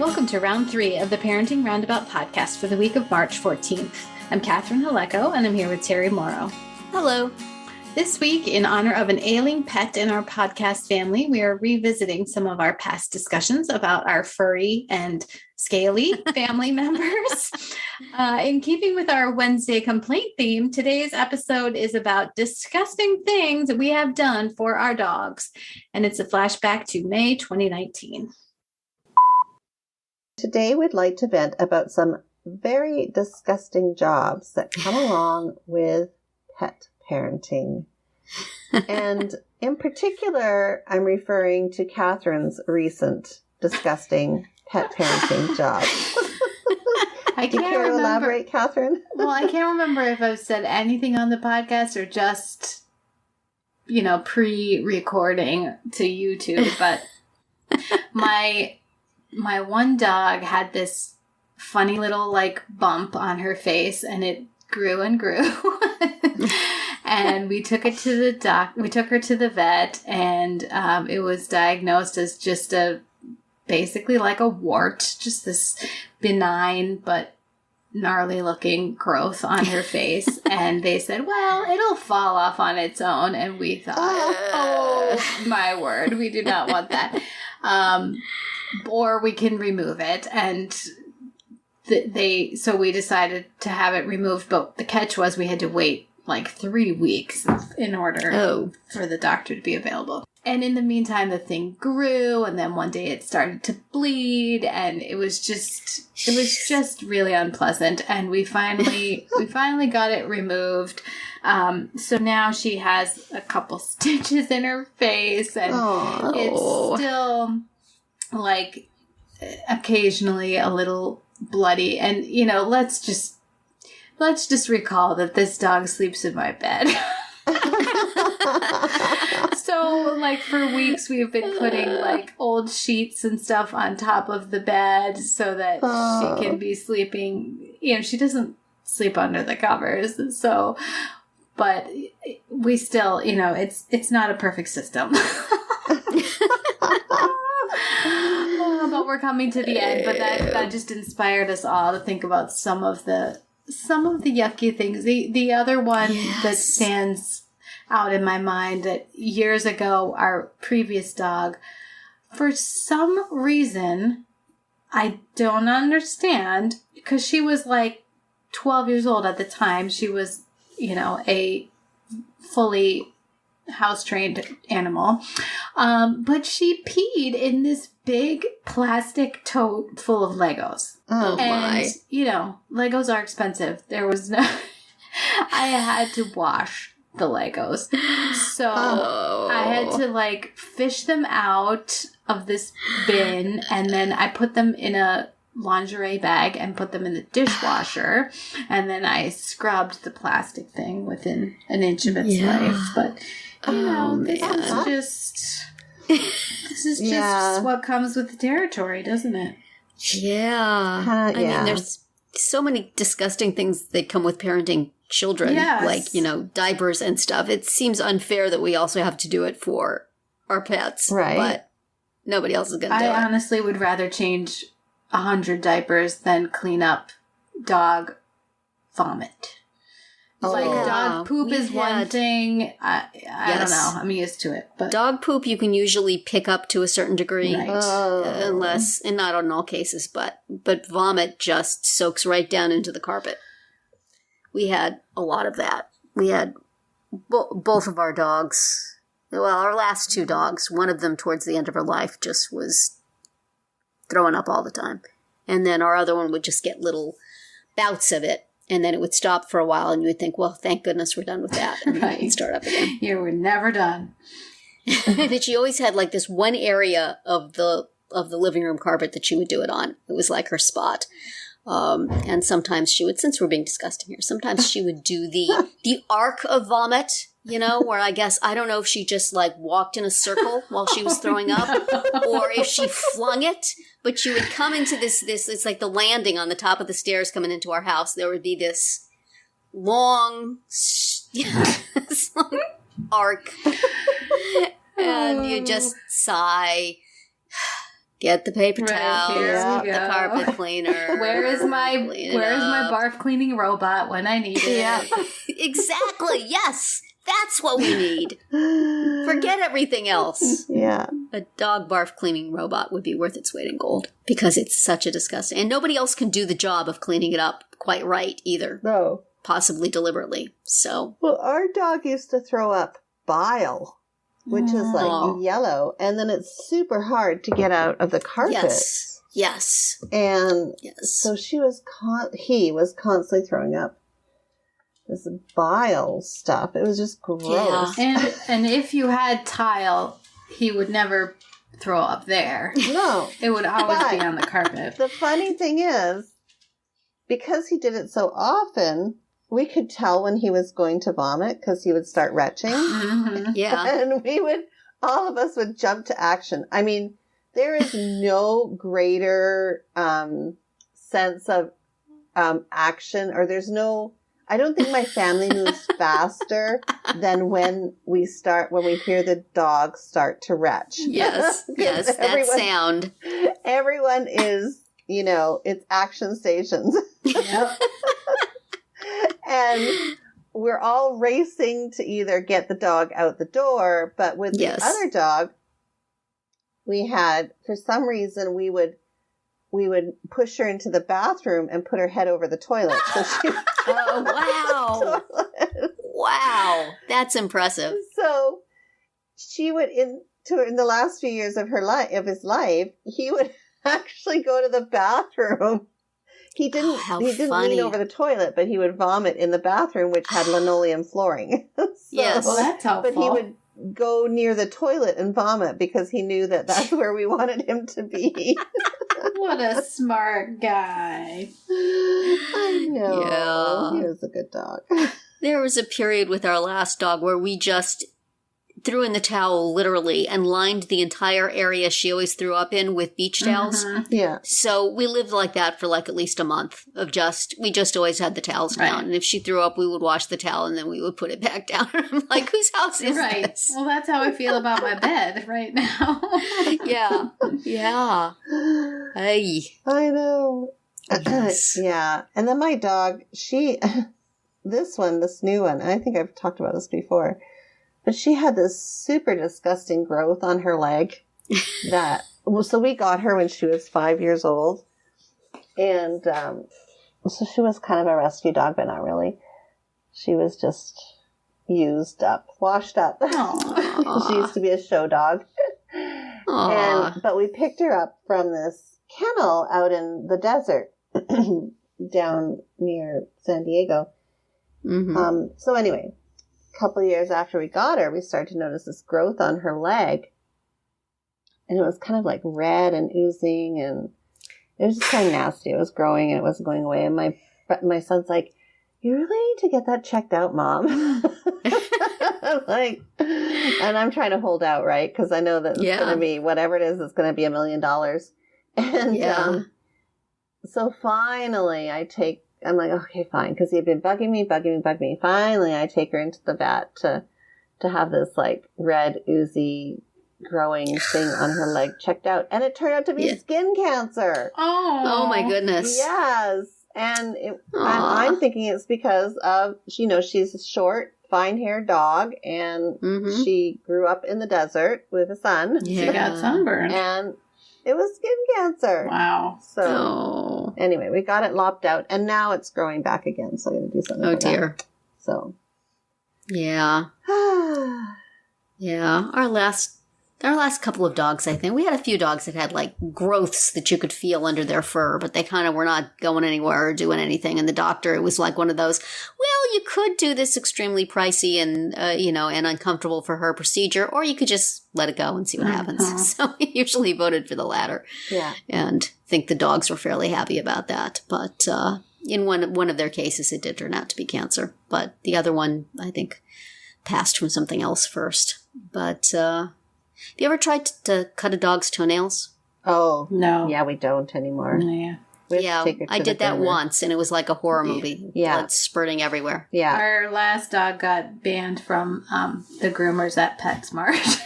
Welcome to round 3 of the Parenting Roundabout podcast for the week of March 14th. I'm Catherine Haleko, and I'm here with Terry Morrow. Hello. This week, in honor of an ailing pet in our podcast family, we are revisiting some of our past discussions about our furry and scaly family members. In keeping with our Wednesday complaint theme, today's episode is about disgusting things that we have done for our dogs, and it's a flashback to May 2019. Today, we'd like to vent about some very disgusting jobs that come along with pet parenting. And in particular, I'm referring to Catherine's recent disgusting pet parenting job. Do you care to elaborate, Catherine? Well, I can't remember if I've said anything on the podcast or just, pre-recording to YouTube, but my one dog had this funny little bump on her face, and it grew and grew. And we took it to we took her to the vet, and it was diagnosed as just basically like a wart, just this benign but gnarly looking growth on her face. And they said, well, it'll fall off on its own. And we thought, oh my word, we do not want that. Or we can remove it. And so we decided to have it removed. But the catch was we had to wait 3 weeks in order for the doctor to be available. And in the meantime, the thing grew, and then one day it started to bleed, and it was just really unpleasant. And we finally got it removed. So now she has a couple stitches in her face, and it's still occasionally a little bloody. And let's just recall that this dog sleeps in my bed. So, for weeks we've been putting, old sheets and stuff on top of the bed so that she can be sleeping. She doesn't sleep under the covers, so, but we still, it's not a perfect system. But we're coming to the end, but that just inspired us all to think about some of the yucky things. The other one that stands out in my mind, that years ago, our previous dog, for some reason, I don't understand, because she was 12 years old at the time. She was, a fully house-trained animal. But she peed in this big plastic tote full of Legos. Oh, and, Legos are expensive. There was no... I had to wash the Legos. So I had to, fish them out of this bin, and then I put them in a lingerie bag and put them in the dishwasher, and then I scrubbed the plastic thing within an inch of its life. But, this is just what comes with the territory, doesn't it? Yeah. I mean, there's so many disgusting things that come with parenting children, diapers and stuff. It seems unfair that we also have to do it for our pets. Right. But nobody else is going to do it. I honestly would rather change 100 diapers than clean up dog vomit. Dog poop is one thing. I don't know. I'm used to it. But dog poop you can usually pick up to a certain degree, unless, and not in all cases, but vomit just soaks right down into the carpet. We had a lot of that. We had both of our dogs. Well, our last 2 dogs, one of them towards the end of her life just was throwing up all the time. And then our other one would just get little bouts of it. And then it would stop for a while, and you would think, well, thank goodness we're done with that. And then we'd start up again. You were never done. But she always had this one area of the living room carpet that she would do it on. It was like her spot. And sometimes she would, since we're being disgusting here, sometimes she would do the arc of vomit, where I don't know if she just walked in a circle while she was throwing up, or if she flung it, but she would come into this, it's like the landing on the top of the stairs coming into our house. There would be this long arc, and you just sigh. Get the paper Right, towels, here get we the go. carpet cleaner. Where is my barf cleaning robot when I need it? Yeah, exactly. Yes, that's what we need. Forget everything else. Yeah. A dog barf cleaning robot would be worth its weight in gold because it's such a disgusting. And nobody else can do the job of cleaning it up quite right either. No. Possibly deliberately. So. Well, our dog used to throw up bile, which is like yellow, and then it's super hard to get out of the carpet. Yes. And so he was constantly throwing up this bile stuff. It was just gross. Yeah. And if you had tile, he would never throw up there. No. It would always be on the carpet. The funny thing is, because he did it so often, we could tell when he was going to vomit because he would start retching. Mm-hmm. Yeah. And all of us would jump to action. I mean, there is no greater sense of action, or I don't think my family moves faster than when we hear the dog start to retch. Yes, that sound. Everyone is, it's action stations. Yep. And we're all racing to either get the dog out the door, but with the other dog, for some reason, we would push her into the bathroom and put her head over the toilet. So she wow. Wow. That's impressive. So she would, in the last few years of his life, he would actually go to the bathroom. He didn't lean over the toilet, but he would vomit in the bathroom, which had linoleum flooring. Yes. Well, that's helpful. But he would go near the toilet and vomit because he knew that that's where we wanted him to be. What a smart guy. I know. Yeah. He was a good dog. There was a period with our last dog where we just threw in the towel literally and lined the entire area she always threw up in with beach towels. Mm-hmm. Yeah. So we lived like that for like at least a month of we just always had the towels down. And if she threw up, we would wash the towel and then we would put it back down. I'm like, whose house is this? Well, that's how I feel about my bed right now. Yeah. Yeah. Hey. I know. Yes. Yeah. And then my dog, this new one, and I think I've talked about this before, but she had this super disgusting growth on her leg so we got her when she was 5 years old. And so she was kind of a rescue dog, but not really. She was just washed up. She used to be a show dog. But we picked her up from this kennel out in the desert down near San Diego. Mm-hmm. So anyway, a couple of years after we got her, we started to notice this growth on her leg. And it was kind of like red and oozing, and it was just kind of nasty. It was growing and it wasn't going away. And my son's like, "You really need to get that checked out, Mom." And I'm trying to hold out, right? Because I know that it's going to be, whatever it is, it's going to be $1 million. And so finally I'm like, okay, fine. Because he had been bugging me. Finally, I take her into the vet to have this like red, oozy, growing thing on her leg checked out. And it turned out to be skin cancer. Oh my goodness. Yes. And I'm thinking it's because of, she's a short, fine-haired dog, and she grew up in the desert with a sun. She got sunburned. And it was skin cancer. Wow. So anyway, we got it lopped out, and now it's growing back again, so I'm going to do something Oh, dear. that. So. Yeah. Yeah. Our last couple of dogs, I think, we had a few dogs that had like growths that you could feel under their fur, but they kind of were not going anywhere or doing anything. And the doctor, it was like one of those, well, you could do this extremely pricey and, and uncomfortable for her procedure, or you could just let it go and see what happens. So we usually voted for the latter. Yeah. And think the dogs were fairly happy about that. But in one of their cases, it did turn out to be cancer. But the other one, I think, passed from something else first. But, have you ever tried to cut a dog's toenails? Oh. No. Yeah, we don't anymore. Yeah. I did that once, and it was like a horror movie. Yeah. Blood spurting everywhere. Yeah. Our last dog got banned from the groomers at PetSmart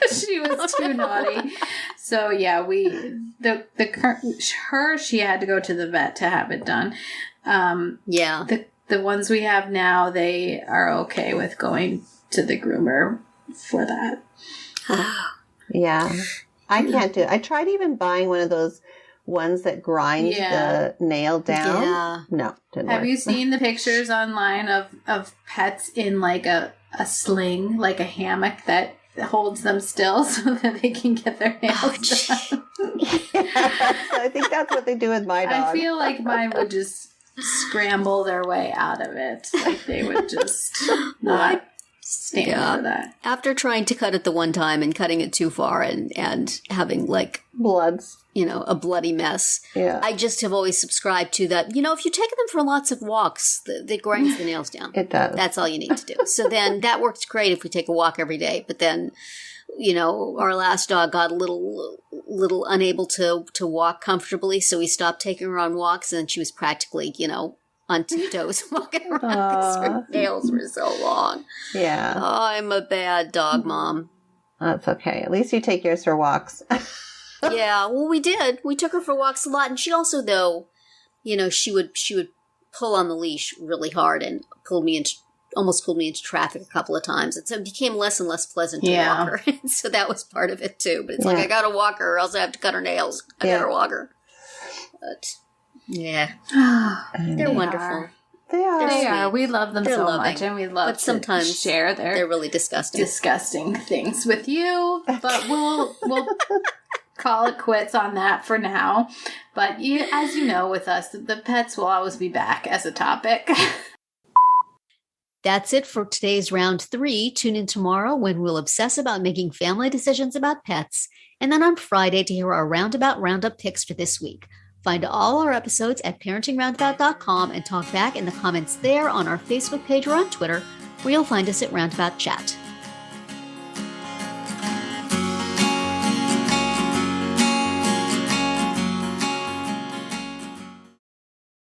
She was too naughty. So yeah, she had to go to the vet to have it done. Yeah. The ones we have now, they are okay with going to the groomer for that. Yeah. I can't do it. I tried even buying one of those ones that grind the nail down. Yeah. No, didn't Have work. you seen the pictures online of pets in like a sling, like a hammock that holds them still so that they can get their nails done? Yes, I think that's what they do with my dog. I feel like mine would just scramble their way out of it. Like they would just not stand for that. After trying to cut it the one time and cutting it too far and having like bloods, a bloody mess. Yeah. I just have always subscribed to that. If you take them for lots of walks, it grinds the nails down. It does. That's all you need to do. So then that works great if we take a walk every day. But then, our last dog got a little unable to walk comfortably, so we stopped taking her on walks, and she was practically, on tiptoes walking around because her nails were so long. Yeah. Oh, I'm a bad dog mom. That's okay. At least you take yours for walks. Yeah, well, we did. We took her for walks a lot, and she also, though, she would pull on the leash really hard and almost pulled me into traffic a couple of times. And so it became less and less pleasant to walk her. So that was part of it, too. But it's like, I got to walk her or else I have to cut her nails. I got to walk her. But, yeah. They're wonderful. They are. They are. We love them so loving. much, and we love But sometimes to share they're really disgusting things with you. But we'll call it quits on that for now. But as you know, with us, the pets will always be back as a topic. That's it for today's round 3. Tune in tomorrow when we'll obsess about making family decisions about pets, and then on Friday to hear our Roundup picks for this week. Find all our episodes at parentingroundabout.com and talk back in the comments there on our Facebook page or on Twitter, where you'll find us at Roundabout Chat.